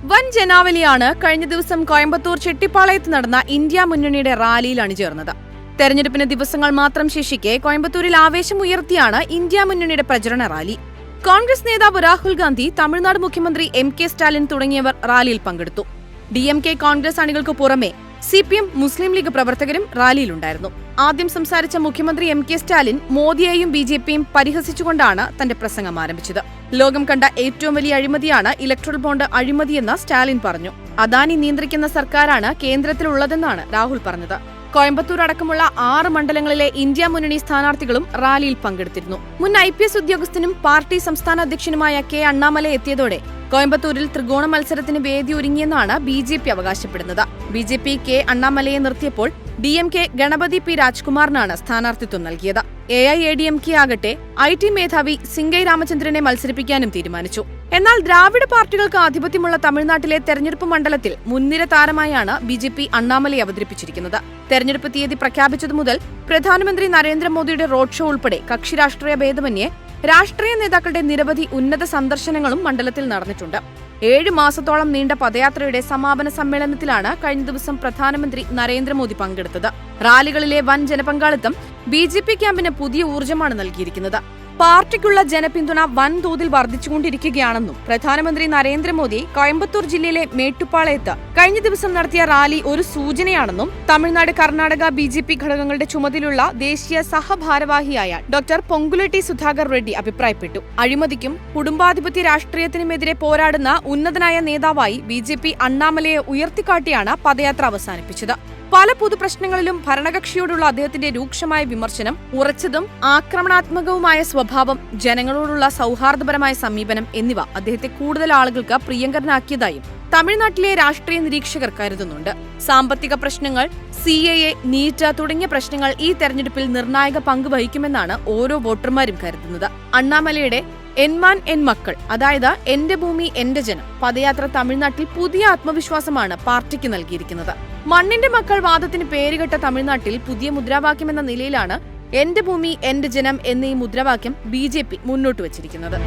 വൻ ജനാവലിയാണ് കഴിഞ്ഞ ദിവസം കോയമ്പത്തൂർ ചെട്ടിപ്പാളയത്ത് നടന്ന ഇന്ത്യ മുന്നണിയുടെ റാലിയിൽ അണിചേർന്നത്. തെരഞ്ഞെടുപ്പിന് ദിവസങ്ങൾ മാത്രം ശേഷിക്കെ കോയമ്പത്തൂരിൽ ആവേശമുയർത്തിയാണ് ഇന്ത്യ മുന്നണിയുടെ പ്രചരണ റാലി. കോൺഗ്രസ് നേതാവ് രാഹുൽ ഗാന്ധി, തമിഴ്നാട് മുഖ്യമന്ത്രി എം.കെ. സ്റ്റാലിൻ തുടങ്ങിയവർ റാലിയിൽ പങ്കെടുത്തു. DMK കോൺഗ്രസ് അണികൾക്ക് പുറമെ CPM, മുസ്ലിം ലീഗ് പ്രവർത്തകരും റാലിയിലുണ്ടായിരുന്നു. ആദ്യം സംസാരിച്ച മുഖ്യമന്ത്രി M.K. സ്റ്റാലിൻ മോദിയെയും BJPയും പരിഹസിച്ചുകൊണ്ടാണ് തന്റെ പ്രസംഗം ആരംഭിച്ചത്. ലോകം കണ്ട ഏറ്റവും വലിയ അഴിമതിയാണ് ഇലക്ട്രൽ ബോണ്ട് അഴിമതിയെന്ന് സ്റ്റാലിൻ പറഞ്ഞു. അദാനി നിയന്ത്രിക്കുന്ന സർക്കാരാണ് കേന്ദ്രത്തിലുള്ളതെന്നാണ് രാഹുൽ പറഞ്ഞത്. കോയമ്പത്തൂർ അടക്കമുള്ള 6 മണ്ഡലങ്ങളിലെ ഇന്ത്യ മുന്നണി സ്ഥാനാർത്ഥികളും റാലിയിൽ പങ്കെടുത്തിരുന്നു. മുൻ IPS ഉദ്യോഗസ്ഥനും പാർട്ടി സംസ്ഥാന അധ്യക്ഷനുമായ K. അണ്ണാമല എത്തിയതോടെ കോയമ്പത്തൂരിൽ ത്രികോണ മത്സരത്തിന് വേദി ഒരുങ്ങിയെന്നാണ് BJP അവകാശപ്പെടുന്നത്. BJP K. അണ്ണാമലയെ നിർത്തിയപ്പോൾ DMK Ganapathi P. രാജ്കുമാറിനാണ് സ്ഥാനാർത്ഥിത്വം നൽകിയത്. AIADMK ആകട്ടെ IT മേധാവി സിംഗൈ രാമചന്ദ്രനെ മത്സരിപ്പിക്കാനും തീരുമാനിച്ചു. എന്നാൽ ദ്രാവിഡ പാർട്ടികൾക്ക് ആധിപത്യമുള്ള തമിഴ്നാട്ടിലെ തെരഞ്ഞെടുപ്പ് മണ്ഡലത്തിൽ മുൻനിര താരമായാണ് BJP അണ്ണാമലയെ അവതരിപ്പിച്ചിരിക്കുന്നത്. തെരഞ്ഞെടുപ്പ് തീയതി പ്രഖ്യാപിച്ചതു മുതൽ പ്രധാനമന്ത്രി നരേന്ദ്രമോദിയുടെ റോഡ് ഷോ ഉൾപ്പെടെ കക്ഷി രാഷ്ട്രീയ ഭേദമന്യേ രാഷ്ട്രീയ നേതാക്കളുടെ നിരവധി ഉന്നത സന്ദർശനങ്ങളും മണ്ഡലത്തിൽ നടന്നിട്ടുണ്ട്. 7 മാസത്തോളം നീണ്ട പദയാത്രയുടെ സമാപന സമ്മേളനത്തിലാണ് കഴിഞ്ഞ ദിവസം പ്രധാനമന്ത്രി നരേന്ദ്രമോദി പങ്കെടുത്തത്. റാലികളിലെ വൻ ജനപങ്കാളിത്തം BJP ക്യാമ്പിന് പുതിയ ഊർജ്ജമാണ് നൽകിയിരിക്കുന്നത്. പാർട്ടിക്കുള്ള ജനപിന്തുണ വൻതോതിൽ വർദ്ധിച്ചുകൊണ്ടിരിക്കുകയാണെന്നും പ്രധാനമന്ത്രി നരേന്ദ്രമോദി കോയമ്പത്തൂർ ജില്ലയിലെ മേട്ടുപ്പാളയത്ത് കഴിഞ്ഞ ദിവസം നടത്തിയ റാലി ഒരു സൂചനയാണെന്നും തമിഴ്നാട്, കർണാടക BJP ഘടകങ്ങളുടെ ചുമതലയുള്ള ദേശീയ സഹഭാരവാഹിയായ ഡോക്ടർ പൊങ്കുലെട്ടി സുധാകർ റെഡ്ഡി അഭിപ്രായപ്പെട്ടു. അഴിമതിക്കും കുടുംബാധിപത്യ രാഷ്ട്രീയത്തിനുമെതിരെ പോരാടുന്ന ഉന്നതനായ നേതാവായി BJP അണ്ണാമലയെ ഉയർത്തിക്കാട്ടിയാണ് പദയാത്ര അവസാനിപ്പിച്ചത്. പല പൊതുപ്രശ്നങ്ങളിലും ഭരണകക്ഷിയോടുള്ള അദ്ദേഹത്തിന്റെ രൂക്ഷമായ വിമർശനം, ഉറച്ചതും ആക്രമണാത്മകവുമായ സ്വഭാവം, ജനങ്ങളോടുള്ള സൗഹാർദ്ദപരമായ സമീപനം എന്നിവ അദ്ദേഹത്തെ കൂടുതൽ ആളുകൾക്ക് പ്രിയങ്കരനാക്കിയതായും തമിഴ്നാട്ടിലെ രാഷ്ട്രീയ നിരീക്ഷകർ കരുതുന്നുണ്ട്. സാമ്പത്തിക പ്രശ്നങ്ങൾ, CAA, നീറ്റ് തുടങ്ങിയ പ്രശ്നങ്ങൾ ഈ തെരഞ്ഞെടുപ്പിൽ നിർണായക പങ്ക് വഹിക്കുമെന്നാണ് ഓരോ വോട്ടർമാരും കരുതുന്നത്. അണ്ണാമലയുടെ എന്മാൻ എൻ മക്കൾ, അതായത് എന്റെ ഭൂമി എന്റെ ജനം പദയാത്ര തമിഴ്നാട്ടിൽ പുതിയ ആത്മവിശ്വാസമാണ് പാർട്ടിക്ക് നൽകിയിരിക്കുന്നത്. മണ്ണിന്റെ മക്കൾ വാദത്തിന് പേരുകെട്ട തമിഴ്നാട്ടിൽ പുതിയ മുദ്രാവാക്യമെന്ന നിലയിലാണ് എന്റെ ഭൂമി എന്റെ ജനം എന്നീ മുദ്രാവാക്യം BJP മുന്നോട്ട് വച്ചിരിക്കുന്നത്.